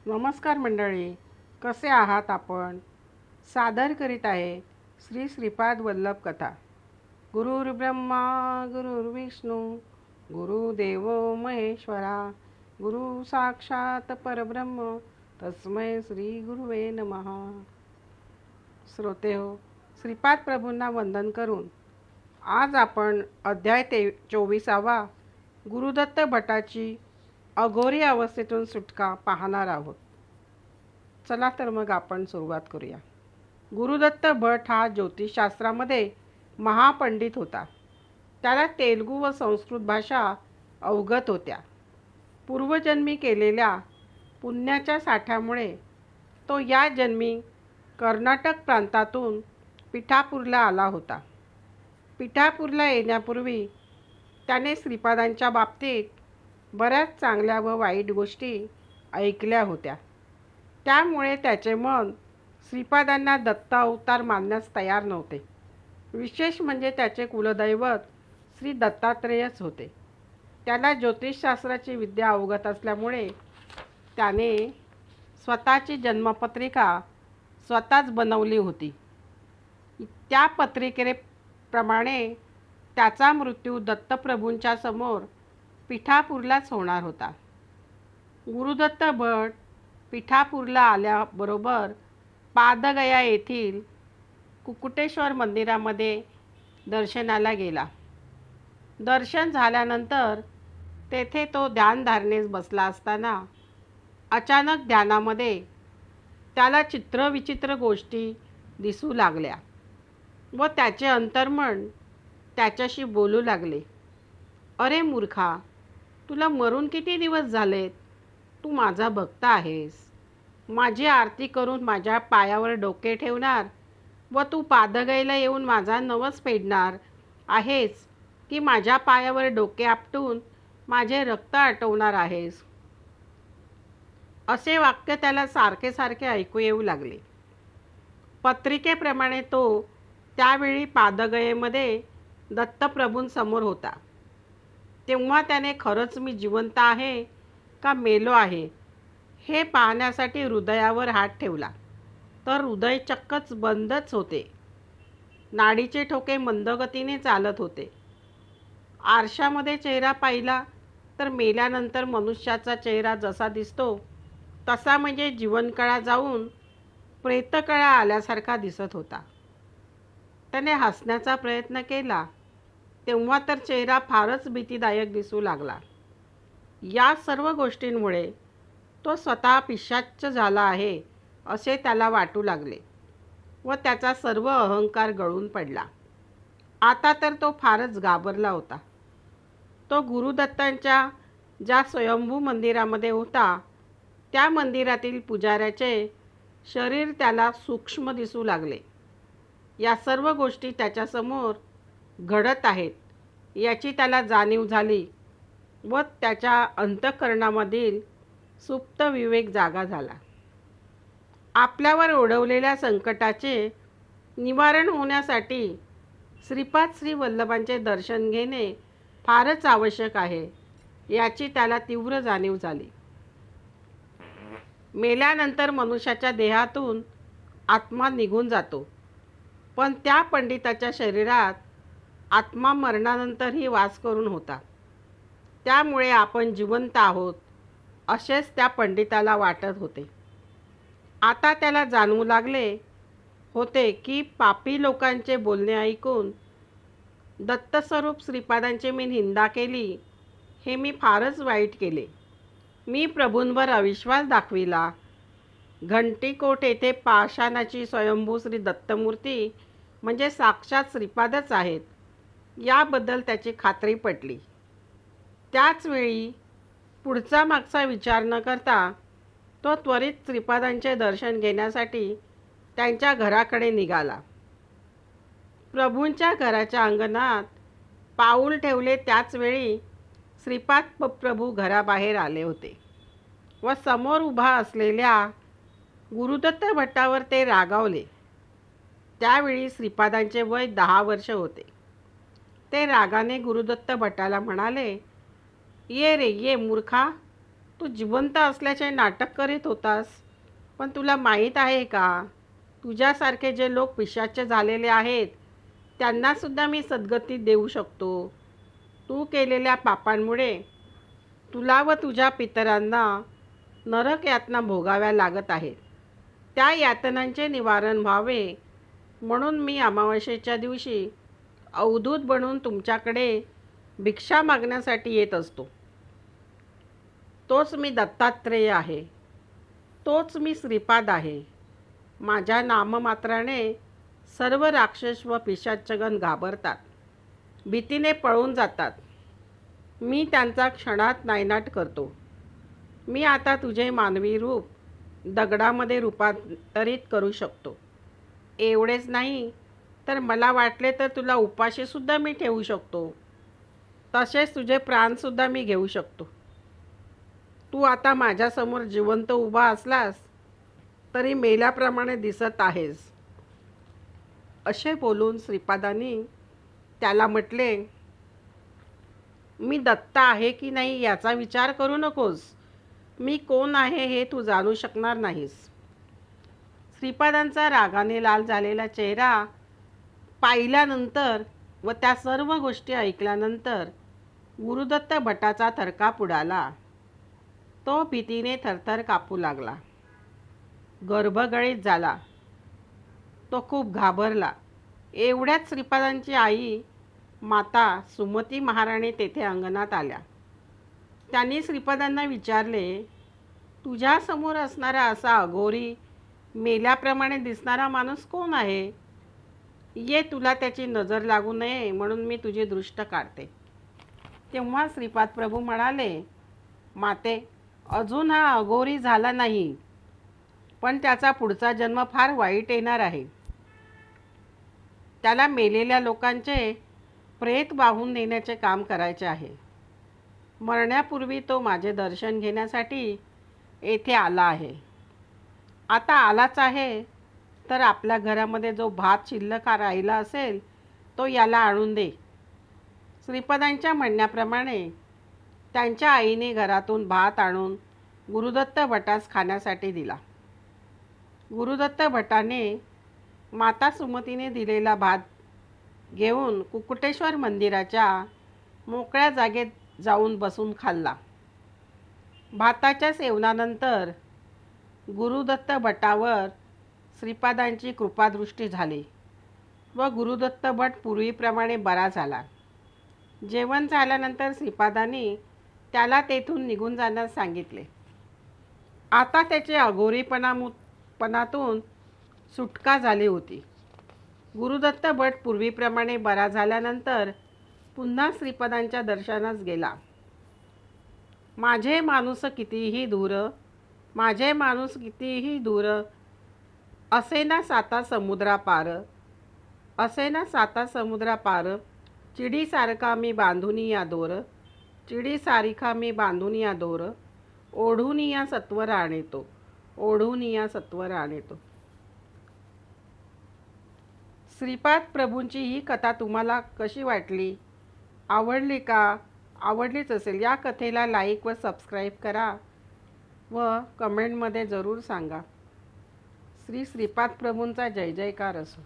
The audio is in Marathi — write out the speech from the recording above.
नमस्कार मंडळी, कसे आहात आपण? सादर करीत आहे श्री श्रीपाद वल्लभ कथा. गुरुर्ब्रह्मा गुरुर्विष्णू गुरुदेव महेश्वरा, गुरु साक्षात परब्रह्म तस्मै श्री गुरुवे नमः. श्रोते हो, श्रीपाद प्रभूंना वंदन करून आज आपण अध्याय 24वा गुरुदत्त भटाची अघोरी अवस्थेतून सुटका पाहणार आहोत. चला तर मग आपण सुरुवात करूया. गुरुदत्त भट हा ज्योतिषशास्त्रामध्ये महापंडित होता. त्याला तेलुगू व संस्कृत भाषा अवगत होत्या. पूर्वजन्मी केलेल्या पुण्याच्या साठ्यामुळे तो या जन्मी कर्नाटक प्रांतातून पिठापूरला आला होता. पिठापूरला येण्यापूर्वी त्याने श्रीपादांच्या बाबतीत बऱ्याच चांगल्या व वाईट गोष्टी ऐकल्या होत्या. त्यामुळे त्याचे मन श्रीपादांना दत्त अवतार मानण्यास तयार नव्हते. विशेष म्हणजे त्याचे कुलदैवत श्री दत्तात्रेयच होते. त्याला ज्योतिषशास्त्राची विद्या अवगत असल्यामुळे त्याने स्वतःची जन्मपत्रिका स्वतःच बनवली होती. त्या पत्रिकेप्रमाणे त्याचा मृत्यू दत्तप्रभूंच्या समोर पिठापूरलाच होणार होता. गुरुदत्त भट पिठापूरला आल्याबरोबर पादगया येथील कुकुटेश्वर मंदिरामध्ये दर्शनाला गेला. दर्शन झाल्यानंतर तेथे तो ध्यानधारणेस बसला असताना अचानक ध्यानामध्ये त्याला चित्रविचित्र गोष्टी दिसू लागल्या व त्याचे अंतर्मन त्याच्याशी बोलू लागले. अरे मूर्खा, तुला मरून किती दिवस झालेत? तू माझा भक्त आहेस. माझी आरती करून माझ्या पायावर डोके ठेवणार व तू पादगयेला येऊन माझा नवस फेडणार आहेस की माझ्या पायावर डोके आपटून माझे रक्त आटवणार आहेस? असे वाक्य त्याला सारखे सारखे ऐकू येऊ लागले. पत्रिकेप्रमाणे तो त्यावेळी पादगयेमध्ये दत्तप्रभूंसमोर होता. तेव्हा त्याने खरंच मी जिवंत आहे का मेलो आहे हे पाहण्यासाठी हृदयावर हात ठेवला, तर हृदय चक्कच बंदच होते. नाडीचे ठोके मंदगतीने चालत होते. आरशामध्ये चेहरा पाहिला तर मेल्यानंतर मनुष्याचा चेहरा जसा दिसतो तसा म्हणजे जीवनकळा जाऊन प्रेतकळा आल्यासारखा दिसत होता. त्याने हसण्याचा प्रयत्न केला तेव्हा तर चेहरा फारच भीतीदायक दिसू लागला. या सर्व गोष्टींमुळे तो स्वतः पिशाच्च झाला आहे असे त्याला वाटू लागले व त्याचा सर्व अहंकार गळून पडला. आता तर तो फारच घाबरला होता. तो गुरुदत्तांच्या ज्या स्वयंभू मंदिरामध्ये होता त्या मंदिरातील पुजाऱ्याचे शरीर त्याला सूक्ष्म दिसू लागले. या सर्व गोष्टी त्याच्यासमोर घडत आहेत याची त्याला जाणीव झाली व त्याच्या अंतःकरणामधील सुप्त विवेक जागा झाला. आपल्यावर ओढवलेल्या संकटाचे निवारण होण्यासाठी श्रीपाद श्री वल्लभांचे दर्शन घेणे फारच आवश्यक आहे याची त्याला तीव्र जाणीव झाली. मेल्यानंतर मनुष्याच्या देहातून आत्मा निघून जातो, पण त्या पंडिताच्या शरीरात आत्मा मरणानंतरही वास करून होता. त्यामुळे आपण जिवंत आहोत असेच त्या पंडिताला वाटत होते. आता त्याला जाणवू लागले होते की पापी लोकांचे बोलणे ऐकून दत्तस्वरूप श्रीपादांची मी निंदा केली हे मी फारच वाईट केले. मी प्रभूंवर अविश्वास दाखविला. घंटीकोट येथे पाषाणाची स्वयंभू श्री दत्तमूर्ती म्हणजे साक्षात श्रीपादच आहेत याबद्दल त्याची खात्री पटली. त्याचवेळी पुढचा मागचा विचार न करता तो त्वरित श्रीपादांचे दर्शन घेण्यासाठी त्यांच्या घराकडे निघाला. प्रभूंच्या घराच्या अंगणात पाऊल ठेवले त्याचवेळी श्रीपाद प्रभू घराबाहेर आले होते व समोर उभा असलेल्या गुरुदत्त भट्टावर ते रागावले. त्यावेळी श्रीपादांचे वय 10 वर्ष होते. ते रागाने गुरुदत्त भट्टाला म्हणाले, ये रे ये मूर्खा, तू जिवंत असल्याचे नाटक करीत होतास, पण तुला माहीत आहे का, तुझ्यासारखे जे लोक पिशाच्य झालेले आहेत त्यांनासुद्धा मी सद्गती देऊ शकतो. तू केलेल्या पापांमुळे तुला व तुझ्या पितरांना नरक यातना भोगाव्या लागत आहेत. त्या यातनांचे निवारण व्हावे म्हणून मी अमावास्येच्या दिवशी अवधूत बनून तुमच्याकडे भिक्षा मागण्यासाठी येत असतो. तोच मी दत्तात्रेय आहे, तोच मी श्रीपाद आहे. माझ्या नाममात्राने सर्व राक्षस व पिशाचगण घाबरतात, भीतीने पळून जातात. मी त्यांचा क्षणात नायनाट करतो. मी आता तुझे मानवी रूप दगडामध्ये रूपांतरित करू शकतो. एवढेच नाही तर मला वाटले तर तुला उपाशीसुद्धा मी ठेवू शकतो. तसेच तुझे प्राणसुद्धा मी घेऊ शकतो. तू आता माझ्यासमोर जिवंत उभा असलास तरी मेल्याप्रमाणे दिसत आहेस. असे बोलून श्रीपादांनी त्याला म्हटले, मी दत्त आहे की नाही याचा विचार करू नकोस. मी कोण आहे हे तू जाणू शकणार नाहीस. श्रीपादांचा रागाने लाल झालेला चेहरा पाहिल्यानंतर व त्या सर्व गोष्टी ऐकल्यानंतर गुरुदत्त भटाचा थरकाप उडाला. तो भीतीने थरथर कापू लागला, गर्भगळीत झाला. तो खूप घाबरला. एवढ्यात श्रीपादांची आई माता सुमती महाराणी तेथे अंगणात आल्या. त्यांनी श्रीपादांना विचारले, तुझ्यासमोर असणारा असा अघोरी मेल्याप्रमाणे दिसणारा माणूस कोण आहे? ये, तुला त्याची नजर लागू नये म्हणून मी तुझी दृष्ट काढते. तेव्हा श्रीपाद प्रभू म्हणाले, माते, अजून हा अघोरी झाला नाही, पण त्याचा पुढचा जन्म फार वाईट येणार आहे. त्याला मेलेल्या लोकांचे प्रेत वाहून नेण्याचे काम करायचे आहे. मरण्यापूर्वी तो माझे दर्शन घेण्यासाठी येथे आला आहे. आता आलाच आहे तर आपल्या घरामध्ये जो भात शिल्लक राहिला असेल तो याला आणून दे. श्रीपादांच्या म्हणण्याप्रमाणे त्यांच्या आईने घरातून भात आणून गुरुदत्त भटास खाण्यासाठी दिला. गुरुदत्त भटाने माता सुमतीने दिलेला भात घेऊन कुकुटेश्वर मंदिराच्या मोकळ्या जागेत जाऊन बसून खाल्ला. भाताच्या सेवनानंतर गुरुदत्त भटावर श्रीपादांची कृपादृष्टी झाली व गुरुदत्त भट पूर्वीप्रमाणे बरा झाला. जेवण झाल्यानंतर श्रीपादांनी त्याला तेथून निघून जाण्यास सांगितले. आता त्याचे अघोरीपणातून सुटका झाली होती. गुरुदत्त भट पूर्वीप्रमाणे बरा झाल्यानंतर पुन्हा श्रीपादांच्या दर्शनास गेला. माझे माणूस कितीही दूर, माझे माणूस कितीही दूर, असे ना साता समुद्रापार, असे ना साता समुद्रापार, चिडीसारखा मी बांधून या दोर, चिडीसारिखा मी बांधून या दोर, ओढून या सत्वर आणेतो, ओढून या सत्वर आणेतो. श्रीपाद प्रभूंची ही कथा तुम्हाला कशी वाटली? आवडली का? आवडलीच असेल या कथेला लाईक व सबस्क्राईब करा व कमेंटमध्ये जरूर सांगा. श्री श्रीपाद प्रभूंचा जय जयकार असो.